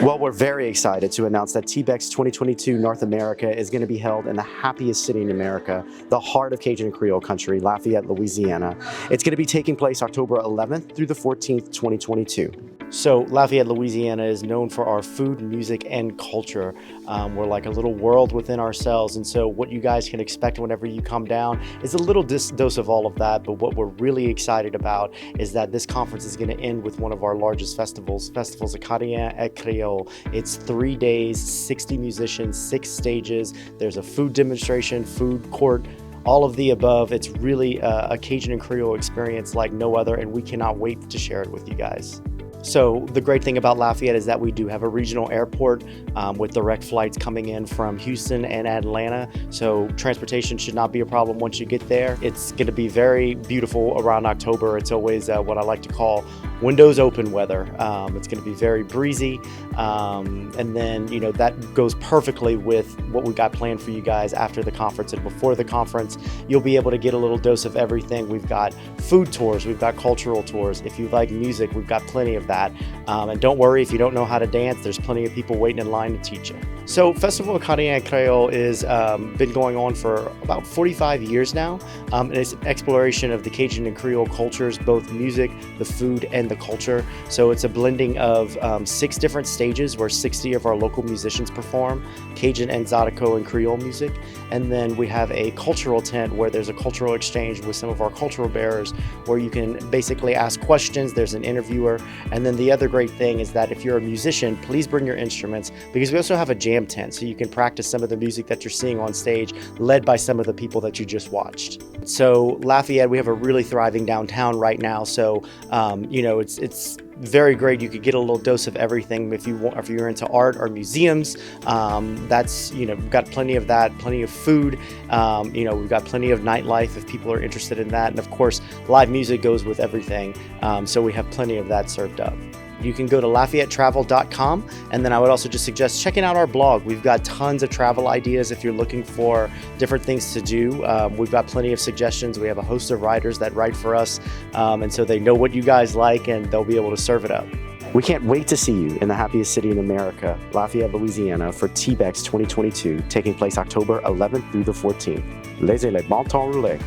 Well, we're very excited to announce that TBEX 2022 North America is going to be held in the happiest city in America, the heart of Cajun and Creole country, Lafayette, Louisiana. It's going to be taking place October 11th through the 14th, 2022. So Lafayette, Louisiana is known for our food, music, and culture. We're like a little world within ourselves, and so what you guys can expect whenever you come down is a little dose of all of that, but what we're really excited about is that this conference is going to end with one of our largest festivals, Festivals Acadiens and Créoles. It's 3 days, 60 musicians, 6 stages. There's a food demonstration, food court, all of the above. It's really a Cajun and Creole experience like no other, and we cannot wait to share it with you guys. So the great thing about Lafayette is that we do have a regional airport with direct flights coming in from Houston and Atlanta. So transportation should not be a problem once you get there. It's going to be very beautiful around October. It's always what I like to call windows open weather. It's going to be very breezy. And then, you know, that goes perfectly with what we got planned for you guys after the conference and before the conference. You'll be able to get a little dose of everything. We've got food tours. We've got cultural tours. If you like music, we've got plenty of that. And don't worry, if you don't know how to dance, there's plenty of people waiting in line to teach you. So Festival Acadiens and Créole is been going on for about 45 years now. And it's an exploration of the Cajun and Creole cultures, both music, the food, and the culture. So it's a blending of 6 different stages where 60 of our local musicians perform Cajun and Zydeco and Creole music. And then we have a cultural tent where there's a cultural exchange with some of our cultural bearers where you can basically ask questions. There's an interviewer. And then the other great thing is that if you're a musician, please bring your instruments, because we also have a jam tent so you can practice some of the music that you're seeing on stage, led by some of the people that you just watched. So Lafayette, we have a really thriving downtown right now. So, you know, it's very great. You could get a little dose of everything if you want. If you're into art or museums, that's, you know, we've got plenty of that, plenty of food. You know, we've got plenty of nightlife if people are interested in that. And of course, live music goes with everything. So we have plenty of that served up. You can go to LafayetteTravel.com, and then I would also just suggest checking out our blog. We've got tons of travel ideas if you're looking for different things to do. We've got plenty of suggestions. We have a host of writers that write for us, and so they know what you guys like, and they'll be able to serve it up. We can't wait to see you in the happiest city in America, Lafayette, Louisiana, for TBEX 2022, taking place October 11th through the 14th. Laissez, temps, rouler.